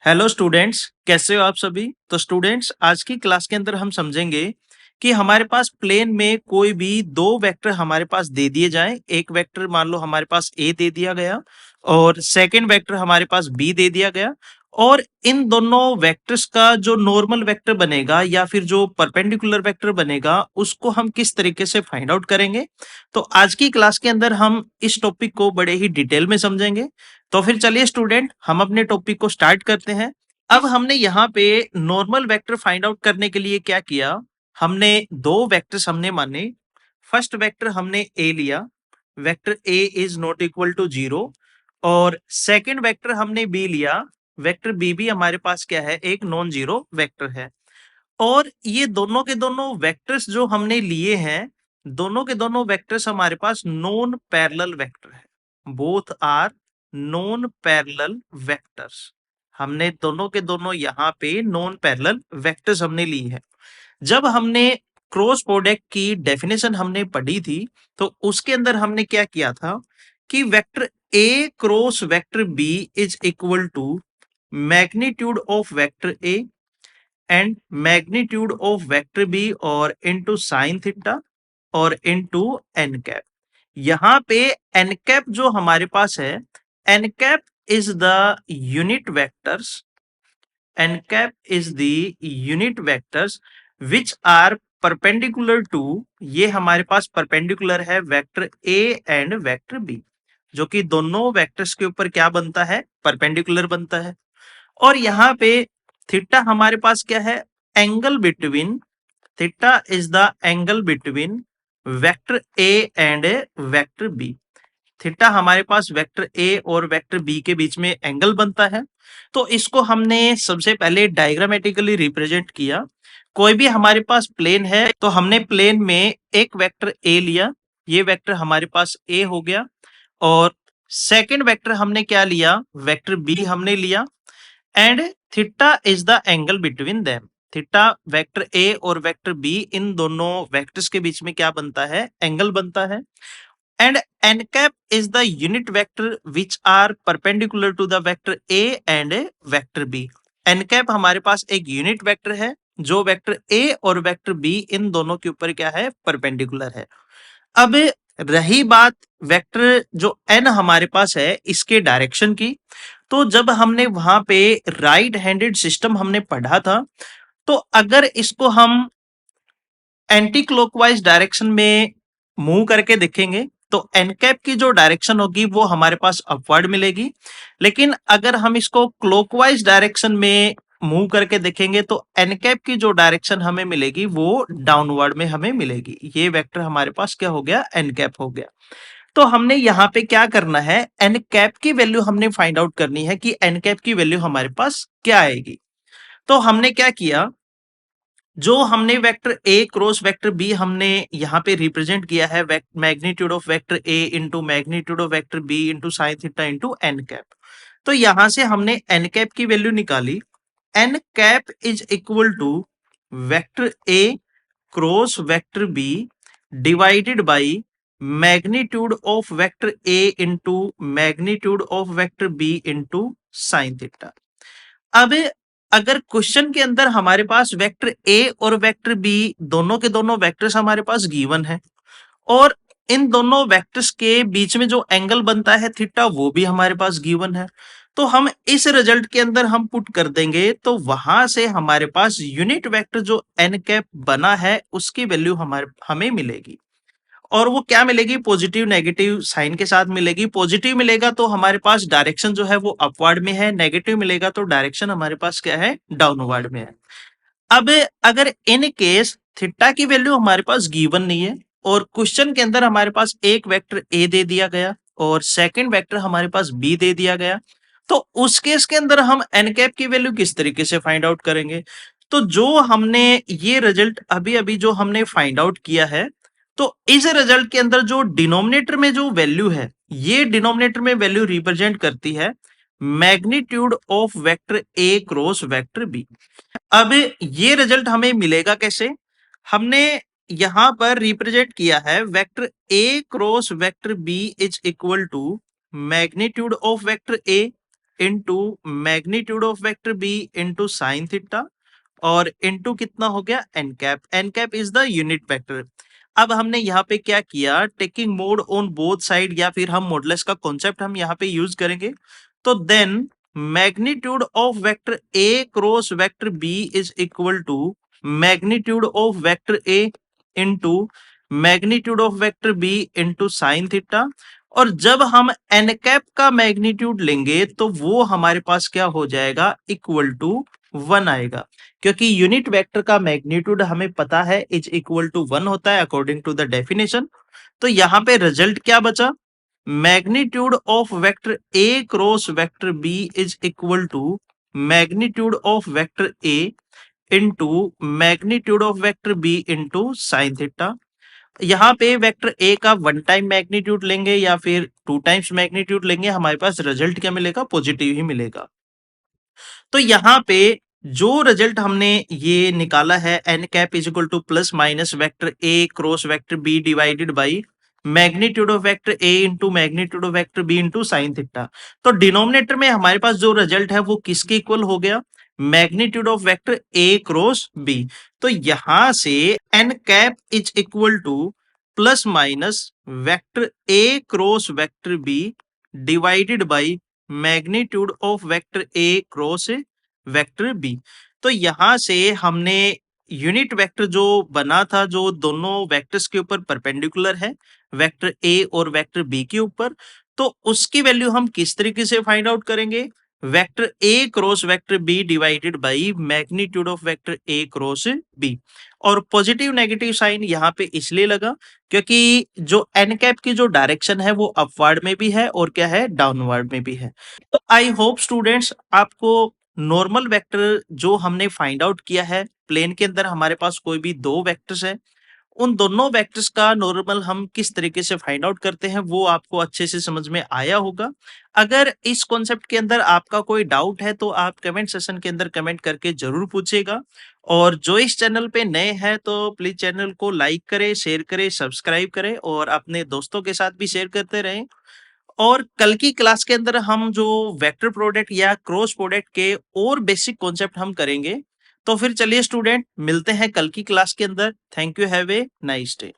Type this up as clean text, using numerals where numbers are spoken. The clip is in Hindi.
हेलो स्टूडेंट्स, कैसे हो आप सभी। तो स्टूडेंट्स, आज की क्लास के अंदर हम समझेंगे कि हमारे पास प्लेन में कोई भी दो वेक्टर हमारे पास दे दिए जाएं। एक वेक्टर मान लो हमारे पास ए दे दिया गया और सेकंड वेक्टर हमारे पास बी दे दिया गया, और इन दोनों वेक्टर्स का जो नॉर्मल वेक्टर बनेगा या फिर जो परपेंडिकुलर वेक्टर बनेगा उसको हम किस तरीके से फाइंड आउट करेंगे। तो आज की क्लास के अंदर हम इस टॉपिक को बड़े ही डिटेल में समझेंगे। तो फिर चलिए स्टूडेंट, हम अपने टॉपिक को स्टार्ट करते हैं। अब हमने यहाँ पे नॉर्मल वेक्टर फाइंड आउट करने के लिए क्या किया, हमने दो वेक्टर्स हमने माने। फर्स्ट वेक्टर हमने ए लिया, vector A is not equal to 0, और सेकंड वेक्टर हमने बी लिया, वेक्टर बी भी हमारे पास क्या है, एक नॉन जीरो वेक्टर है। और ये दोनों के दोनों वेक्टर्स जो हमने लिए हैं, दोनों के दोनों वेक्टर्स हमारे पास नॉन पैरेलल वेक्टर है। Both are non parallel vectors. हमने दोनों के दोनों यहाँ पे नॉन पैरेलल वेक्टर्स हमने ली है। जब हमने क्रॉस प्रोडक्ट की डेफिनेशन हमने पढ़ी थी, तो उसके अंदर हमने क्या किया था कि vector A cross vector B is equal to magnitude of vector A and magnitude of vector B और इनटू साइन थीटा और इनटू एन कैप। यहाँ पे एन कैप जो हमारे पास है, N cap is the unit vectors, N cap is the unit vectors which are perpendicular to, ये हमारे पास परपेंडिकुलर है vector A and vector B, जो कि दोनों वेक्टर्स के ऊपर क्या बनता है, परपेंडिकुलर बनता है। और यहाँ पे थीटा हमारे पास क्या है, angle between, theta is the angle between vector A and vector B. Theta हमारे पास वेक्टर ए और वेक्टर बी के बीच में एंगल बनता है। तो इसको हमने सबसे पहले डायग्रामेटिकली रिप्रेजेंट किया। कोई भी हमारे पास प्लेन है तो हमने प्लेन में एक वेक्टर ए लिया, ये वेक्टर हमारे पास ए हो गया, और सेकंड वेक्टर हमने क्या लिया, वेक्टर बी हमने लिया, and theta is the angle between them. Theta vector A और वेक्टर बी, इन दोनों वेक्टर्स के बीच में क्या बनता है, एंगल बनता है। And N cap is the unit vector which are perpendicular to the vector A and vector B. N cap हमारे पास एक यूनिट वेक्टर है जो वेक्टर ए और वेक्टर बी इन दोनों के ऊपर क्या है, परपेंडिकुलर है। अब रही बात वेक्टर जो एन हमारे पास है इसके डायरेक्शन की, तो जब हमने वहां पे राइट हैंडेड सिस्टम हमने पढ़ा था, तो अगर इसको हम एंटी क्लॉकवाइज डायरेक्शन में मूव करके देखेंगे तो एन कैप की जो डायरेक्शन होगी वो हमारे पास अपवर्ड मिलेगी। लेकिन अगर हम इसको क्लॉकवाइज डायरेक्शन में मूव करके देखेंगे तो एन कैप की जो डायरेक्शन हमें मिलेगी वो डाउनवर्ड में हमें मिलेगी। ये वेक्टर हमारे पास क्या हो गया, एन कैप हो गया। तो हमने यहाँ पे क्या करना है, एन कैप की वैल्यू हमने फाइंड आउट करनी है कि एन कैप की वैल्यू हमारे पास क्या आएगी। तो हमने क्या किया, जो हमने vector A cross vector B हमने यहाँ पे रिप्रेजेंट किया है magnitude of vector A into magnitude of vector B into sine theta into N cap. तो यहां से हमने एन कैप की वैल्यू निकाली। N cap is equal to vector A cross vector B divided by magnitude of vector A into magnitude of vector B into sine theta. अब अगर क्वेश्चन के अंदर हमारे पास वेक्टर ए और वेक्टर बी दोनों के दोनों वेक्टर्स हमारे पास गिवन है, और इन दोनों वेक्टर्स के बीच में जो एंगल बनता है थीटा वो भी हमारे पास गिवन है, तो हम इस रिजल्ट के अंदर हम पुट कर देंगे तो वहां से हमारे पास यूनिट वेक्टर जो एन कैप बना है उसकी वैल्यू हमें मिलेगी। और वो क्या मिलेगी, पॉजिटिव नेगेटिव साइन के साथ मिलेगी। पॉजिटिव मिलेगा तो हमारे पास डायरेक्शन जो है वो अपवर्ड में है, नेगेटिव मिलेगा तो डायरेक्शन हमारे पास क्या है, डाउनवर्ड में है। अब अगर इन केस थीटा की वैल्यू हमारे पास गिवन नहीं है और क्वेश्चन के अंदर हमारे पास एक वेक्टर ए दे दिया गया और सेकंड वेक्टर हमारे पास बी दे दिया गया, तो उस केस के अंदर हम एन कैप की वैल्यू किस तरीके से फाइंड आउट करेंगे। तो जो हमने ये रिजल्ट अभी अभी जो हमने फाइंड आउट किया है, तो इस रिजल्ट के अंदर जो डिनोमिनेटर में जो वैल्यू है, ये डिनोमिनेटर में वैल्यू रिप्रेजेंट करती है magnitude of vector A cross vector B. अब ये रिजल्ट हमें मिलेगा कैसे, हमने यहां पर रिप्रेजेंट किया है vector A cross vector B is equal to magnitude of vector A into magnitude of vector B into sine theta और इंटू कितना हो गया N cap. N cap is the unit vector. अब हमने यहाँ पे क्या किया, taking mod on both side या फिर हम मॉडुलस का कॉन्सेप्ट हम यहाँ पे यूज करेंगे। तो then magnitude of vector A cross vector B is equal to magnitude of vector A into magnitude of vector B into sine theta. और जब हम एन कैप का मैग्नीट्यूड लेंगे तो वो हमारे पास क्या हो जाएगा, इक्वल टू 1 आएगा, क्योंकि यूनिट वेक्टर का मैग्नीट्यूड हमें पता है इज इक्वल टू 1 होता है अकॉर्डिंग टू द डेफिनेशन। तो यहाँ पे रिजल्ट क्या बचा, magnitude of vector A cross vector B is equal to magnitude of vector A into magnitude of vector B into sine theta. यहाँ पे वेक्टर ए का 1 टाइम मैग्नीट्यूड लेंगे या फिर 2 टाइम्स मैग्नीट्यूड लेंगे, हमारे पास रिजल्ट क्या मिलेगा, पॉजिटिव ही मिलेगा। तो यहाँ पे जो रिजल्ट हमने ये निकाला है N cap is equal to plus minus vector A cross vector B divided by magnitude of vector A into magnitude of vector B into sine theta. तो डिनोमिनेटर में हमारे पास जो रिजल्ट है वो किसके इक्वल हो गया, magnitude of vector A cross B. तो यहां से N cap is equal to plus minus vector A cross vector B divided by magnitude of vector A cross vector B. तो यहां से हमने यूनिट वेक्टर जो बना था, जो दोनों वेक्टर्स के ऊपर परपेंडिकुलर है, वेक्टर ए और वेक्टर बी के ऊपर, तो उसकी वैल्यू हम किस तरीके से फाइंड आउट करेंगे, vector A cross vector B divided by magnitude of vector A cross B. और पॉजिटिव नेगेटिव साइन यहाँ पे इसलिए लगा क्योंकि जो एन कैप की जो डायरेक्शन है वो अपवर्ड में भी है और क्या है, डाउनवर्ड में भी है। तो आई होप स्टूडेंट्स आपको नॉर्मल वेक्टर जो हमने फाइंड आउट किया है, प्लेन के अंदर हमारे पास कोई भी दो वेक्टर्स है, उन दोनों वेक्टर्स का नॉर्मल हम किस तरीके से फाइंड आउट करते हैं वो आपको अच्छे से समझ में आया होगा। अगर इस कॉन्सेप्ट के अंदर आपका कोई डाउट है तो आप कमेंट सेशन के अंदर कमेंट करके जरूर पूछिएगा। और जो इस चैनल पे नए हैं तो प्लीज चैनल को लाइक करें, शेयर करें, सब्सक्राइब करें और अपने दोस्तों के साथ भी शेयर करते रहें। और कल की क्लास के अंदर हम जो वेक्टर प्रोडक्ट या क्रॉस प्रोडक्ट के और बेसिक कॉन्सेप्ट हम करेंगे। तो फिर चलिए स्टूडेंट मिलते हैं कल की क्लास के अंदर। Thank you, have a nice day.